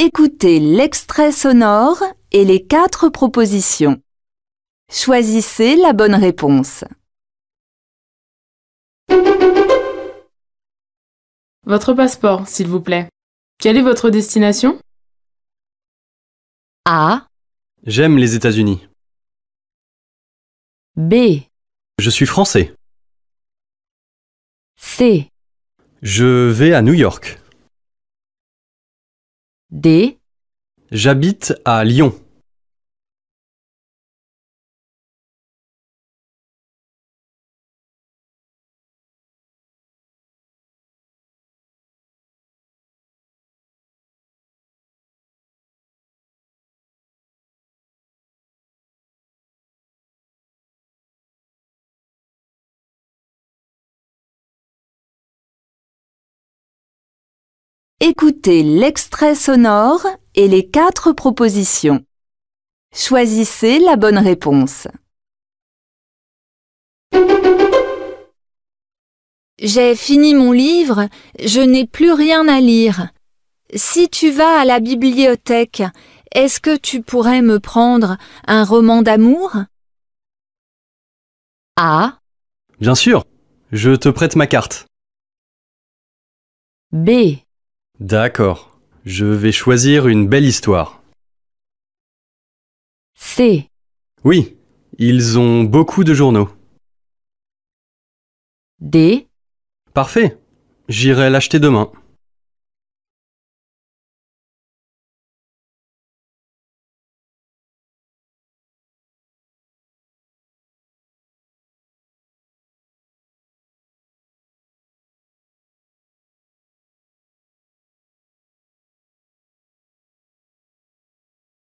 Écoutez l'extrait sonore et les 4 propositions. Choisissez la bonne réponse. Votre passeport, s'il vous plaît. Quelle est votre destination? A, J'aime les États-Unis. B, Je suis français. C, Je vais à New York. D, J'habite à Lyon. Écoutez l'extrait sonore et les 4 propositions. Choisissez la bonne réponse. J'ai fini mon livre, je n'ai plus rien à lire. Si tu vas à la bibliothèque, est-ce que tu pourrais me prendre un roman d'amour? A, Bien sûr, je te prête ma carte. B, D'accord, je vais choisir une belle histoire. C, Oui, ils ont beaucoup de journaux. D, Parfait, j'irai l'acheter demain.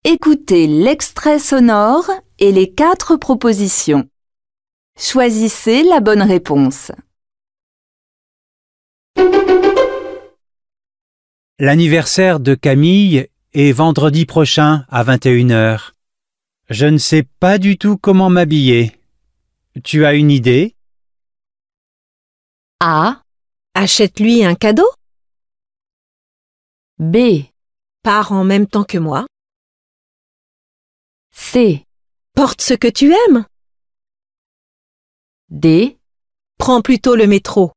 Écoutez l'extrait sonore et les 4 propositions. Choisissez la bonne réponse. L'anniversaire de Camille est vendredi prochain à 21h. Je ne sais pas du tout comment m'habiller. Tu as une idée? A, Achète-lui un cadeau. B, Pars en même temps que moi. C, Porte ce que tu aimes. D, Prends plutôt le métro.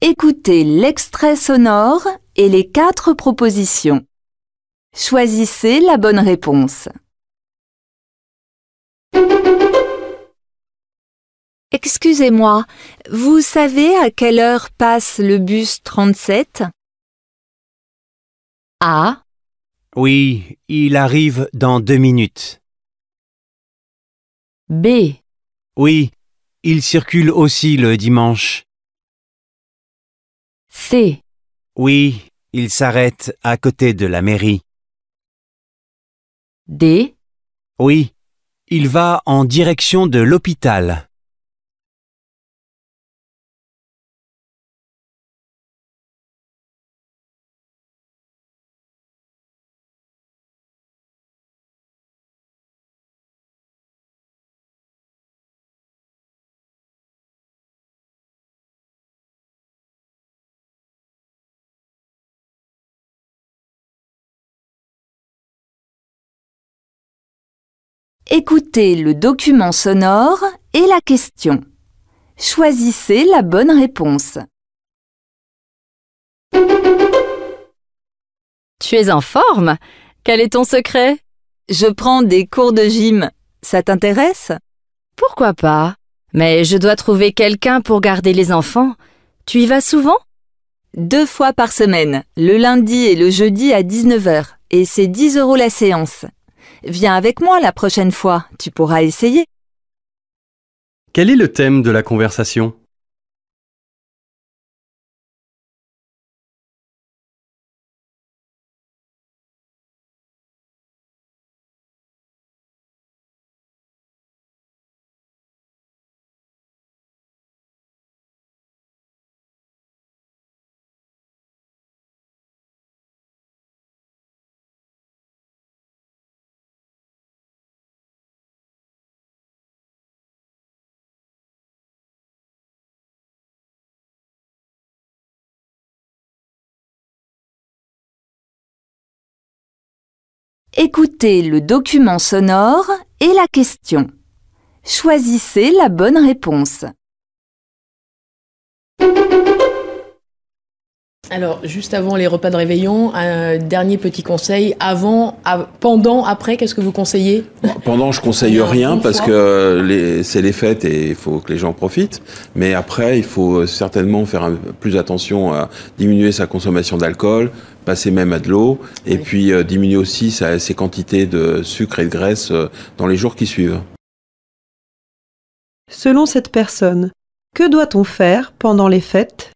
écoutez l'extrait sonore et les 4 propositions. Choisissez la bonne réponse. Excusez-moi, vous savez à quelle heure passe le bus 37? A, Oui, il arrive dans 2 minutes. B, Oui, il circule aussi le dimanche. C, Oui, il s'arrête à côté de la mairie. D, Oui, il va en direction de l'hôpital. écoutez le document sonore et la question. Choisissez la bonne réponse. Tu es en forme? Quel est ton secret? Je prends des cours de gym. Ça t'intéresse? Pourquoi pas? Mais je dois trouver quelqu'un pour garder les enfants. Tu y vas souvent? 2 fois par semaine, le lundi et le jeudi à 19h. Et c'est 10 € la séance. Viens avec moi la prochaine fois, tu pourras essayer. Quel est le thème de la conversation? Écoutez le document sonore et la question. Choisissez la bonne réponse. Alors, juste avant les repas de réveillon, un dernier petit conseil. Avant, pendant, après, qu'est-ce que vous conseillez? Pendant, je conseille rien parce que c'est les fêtes et il faut que les gens profitent. Mais après, il faut certainement faire plus attention à diminuer sa consommation d'alcool, passer même à de l'eau, et puis diminuer aussi ses quantités de sucre et de graisse dans les jours qui suivent. Selon cette personne, que doit-on faire pendant les fêtes ?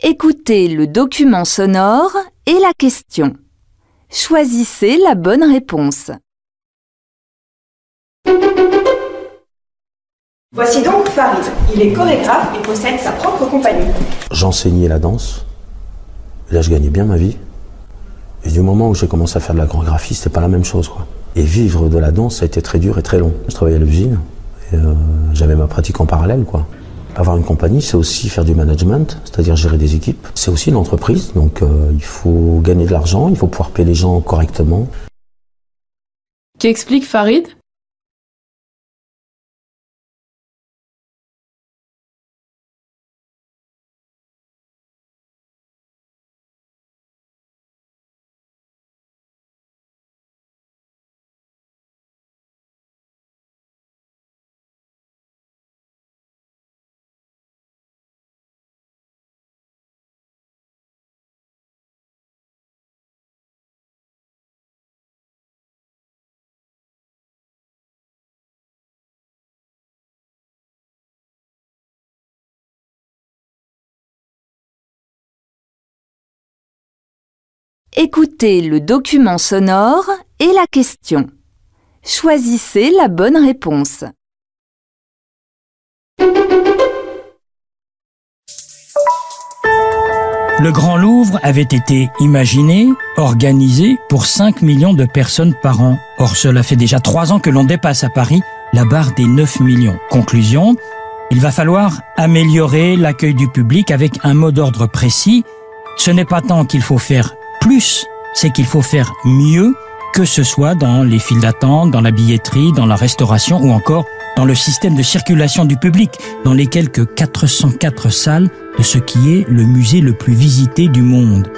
Écoutez le document sonore et la question. Choisissez la bonne réponse. Voici donc Farid. Il est chorégraphe et possède sa propre compagnie. J'enseignais la danse. Là, je gagnais bien ma vie. Et du moment où j'ai commencé à faire de la chorégraphie, c'était pas la même chose, quoi. Et vivre de la danse, ça a été très dur et très long. Je travaillais à l'usine et j'avais ma pratique en parallèle, quoi. Avoir une compagnie, c'est aussi faire du management, c'est-à-dire gérer des équipes. C'est aussi une entreprise, donc il faut gagner de l'argent, il faut pouvoir payer les gens correctement. Qu'explique Farid? Écoutez le document sonore et la question. Choisissez la bonne réponse. Le Grand Louvre avait été imaginé, organisé pour 5 millions de personnes par an. Or, cela fait déjà 3 ans que l'on dépasse à Paris la barre des 9 millions. Conclusion, il va falloir améliorer l'accueil du public avec un mot d'ordre précis. Ce n'est pas tant qu'il faut faire plus, c'est qu'il faut faire mieux, que ce soit dans les files d'attente, dans la billetterie, dans la restauration ou encore dans le système de circulation du public, dans les quelques 404 salles de ce qui est le musée le plus visité du monde.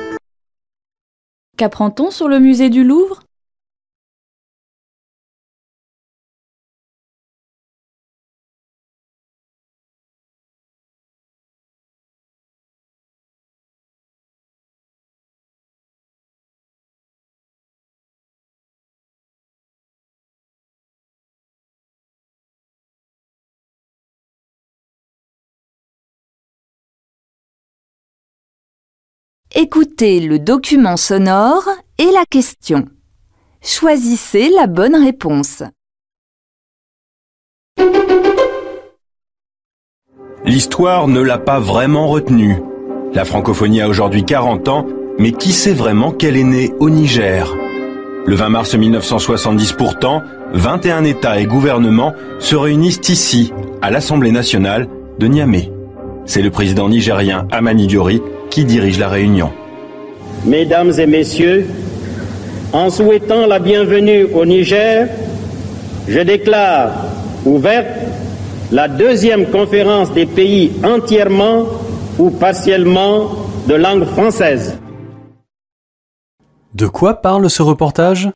Qu'apprend-on sur le musée du Louvre? Écoutez le document sonore et la question. Choisissez la bonne réponse. L'histoire ne l'a pas vraiment retenu. La francophonie a aujourd'hui 40 ans, mais qui sait vraiment qu'elle est née au Niger? Le 20 mars 1970 pourtant, 21 États et gouvernements se réunissent ici, à l'Assemblée nationale de Niamey. C'est le président nigérien Hamani Diori qui dirige la réunion. Mesdames et messieurs, en souhaitant la bienvenue au Niger, je déclare ouverte la deuxième conférence des pays entièrement ou partiellement de langue française. De quoi parle ce reportage ?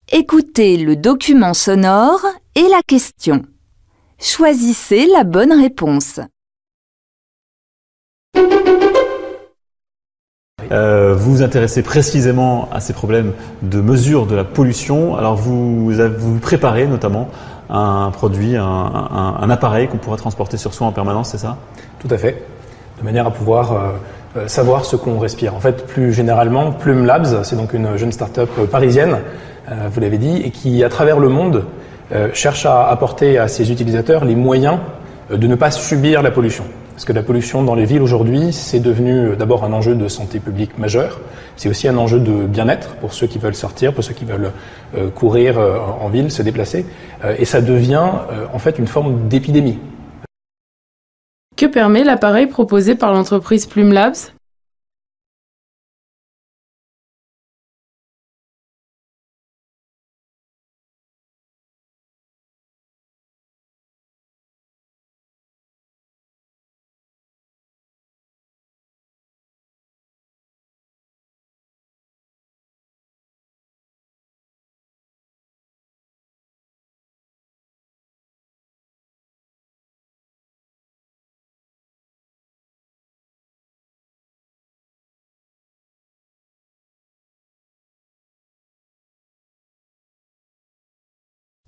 Écoutez le document sonore et la question. Choisissez la bonne réponse. Vous vous intéressez précisément à ces problèmes de mesure de la pollution. Alors vous préparez notamment un produit, un appareil qu'on pourra transporter sur soi en permanence, c'est ça? Tout à fait, de manière à pouvoir savoir ce qu'on respire. En fait, plus généralement, Plume Labs, c'est donc une jeune start-up parisienne, vous l'avez dit, et qui, à travers le monde, cherche à apporter à ses utilisateurs les moyens de ne pas subir la pollution. Parce que la pollution dans les villes aujourd'hui, c'est devenu d'abord un enjeu de santé publique majeur. C'est aussi un enjeu de bien-être pour ceux qui veulent sortir, pour ceux qui veulent courir en ville, se déplacer. Et ça devient en fait une forme d'épidémie. Que permet l'appareil proposé par l'entreprise Plume Labs ?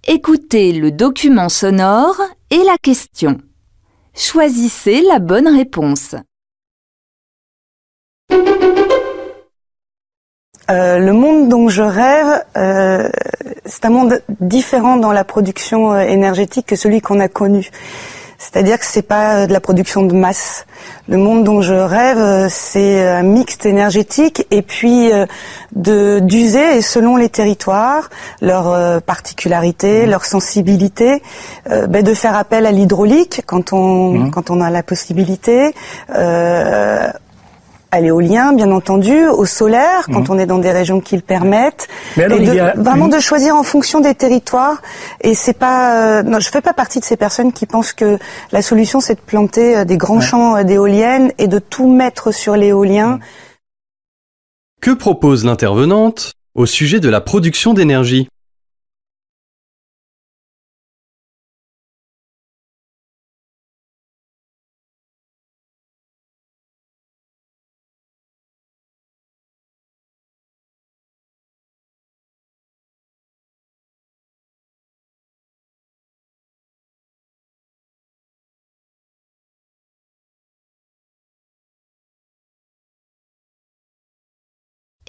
Écoutez le document sonore et la question. Choisissez la bonne réponse. Le monde dont je rêve, c'est un monde différent dans la production énergétique que celui qu'on a connu. C'est-à-dire que c'est pas de la production de masse. Le monde dont je rêve, c'est un mixte énergétique et puis d'user selon les territoires, leurs particularités, leurs sensibilités, de faire appel à l'hydraulique quand on a la possibilité. À l'éolien, bien entendu, au solaire, quand on est dans des régions qui le permettent. Mais alors, vraiment de choisir en fonction des territoires. Et c'est pas, non, je fais pas partie de ces personnes qui pensent que la solution c'est de planter des grands champs d'éoliennes et de tout mettre sur l'éolien. Que propose l'intervenante au sujet de la production d'énergie ?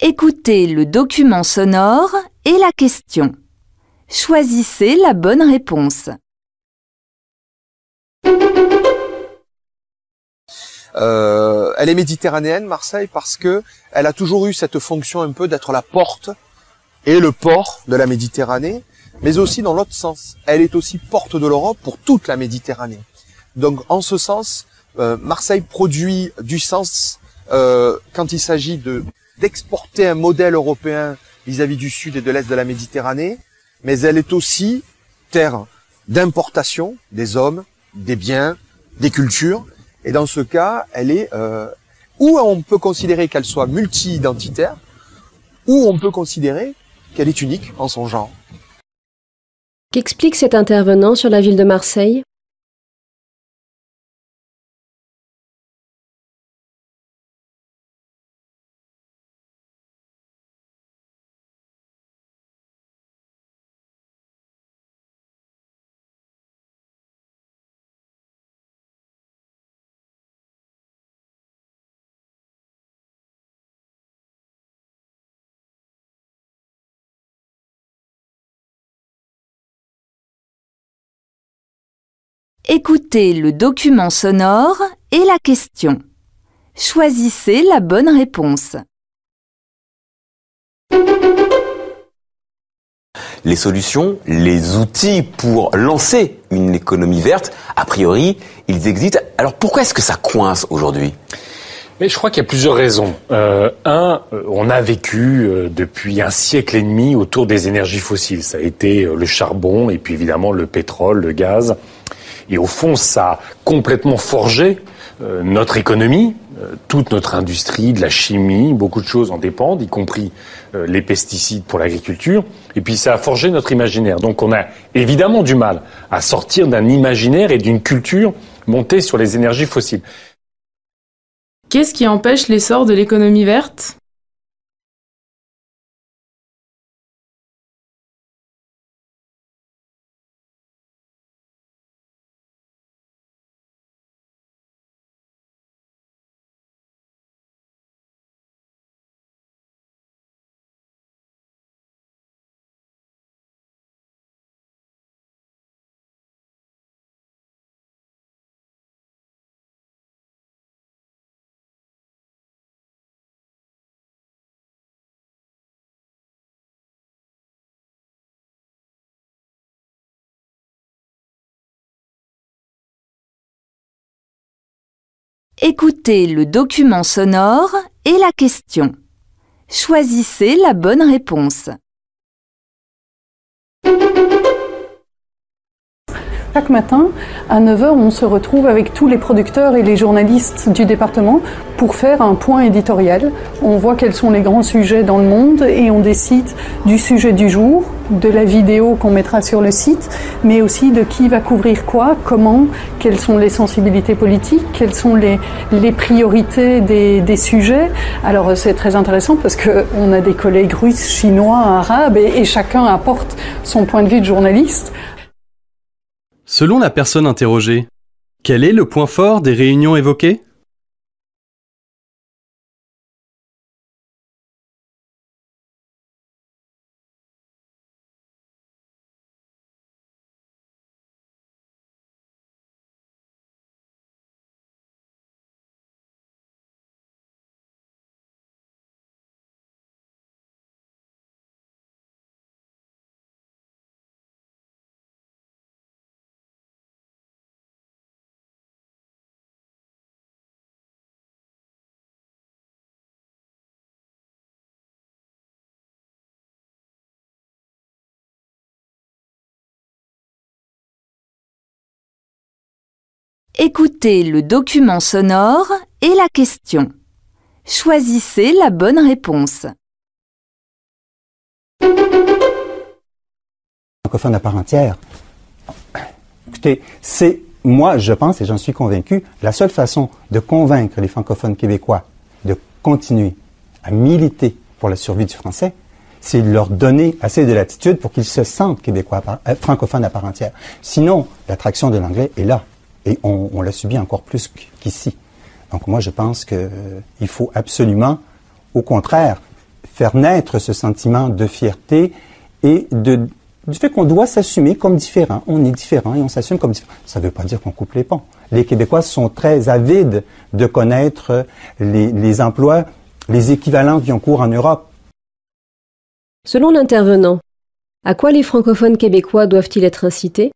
Écoutez le document sonore et la question. Choisissez la bonne réponse. Elle est méditerranéenne, Marseille, parce que elle a toujours eu cette fonction un peu d'être la porte et le port de la Méditerranée, mais aussi dans l'autre sens. Elle est aussi porte de l'Europe pour toute la Méditerranée. Donc, en ce sens, Marseille produit du sens quand il s'agit d'exporter un modèle européen vis-à-vis du sud et de l'est de la Méditerranée, mais elle est aussi terre d'importation des hommes, des biens, des cultures. Et dans ce cas, elle est où on peut considérer qu'elle soit multi-identitaire, ou on peut considérer qu'elle est unique en son genre. Qu'explique cet intervenant sur la ville de Marseille ? Écoutez le document sonore et la question. Choisissez la bonne réponse. Les solutions, les outils pour lancer une économie verte, a priori, ils existent. Alors pourquoi est-ce que ça coince aujourd'hui ? Mais je crois qu'il y a plusieurs raisons. On a vécu depuis un siècle et demi autour des énergies fossiles. Ça a été le charbon et puis évidemment le pétrole, le gaz. Et au fond, ça a complètement forgé notre économie, toute notre industrie, de la chimie, beaucoup de choses en dépendent, y compris les pesticides pour l'agriculture. Et puis ça a forgé notre imaginaire. Donc on a évidemment du mal à sortir d'un imaginaire et d'une culture montée sur les énergies fossiles. Qu'est-ce qui empêche l'essor de l'économie verte ? Écoutez le document sonore et la question. Choisissez la bonne réponse. Chaque matin, à 9h, on se retrouve avec tous les producteurs et les journalistes du département pour faire un point éditorial. On voit quels sont les grands sujets dans le monde et on décide du sujet du jour, de la vidéo qu'on mettra sur le site, mais aussi de qui va couvrir quoi, comment, quelles sont les sensibilités politiques, quelles sont les priorités des sujets. Alors c'est très intéressant parce qu'on a des collègues russes, chinois, arabes et chacun apporte son point de vue de journaliste. Selon la personne interrogée, quel est le point fort des réunions évoquées ? Écoutez le document sonore et la question. Choisissez la bonne réponse. Francophone à part entière. Écoutez, c'est, moi, je pense, et j'en suis convaincu, la seule façon de convaincre les francophones québécois de continuer à militer pour la survie du français, c'est de leur donner assez de latitude pour qu'ils se sentent québécois, francophones à part entière. Sinon, l'attraction de l'anglais est là. Et on l'a subi encore plus qu'ici. Donc moi, je pense qu'il faut absolument, au contraire, faire naître ce sentiment de fierté et du fait qu'on doit s'assumer comme différent. On est différent et on s'assume comme différent. Ça ne veut pas dire qu'on coupe les ponts. Les Québécois sont très avides de connaître les emplois, les équivalents qui ont cours en Europe. Selon l'intervenant, à quoi les francophones québécois doivent-ils être incités ?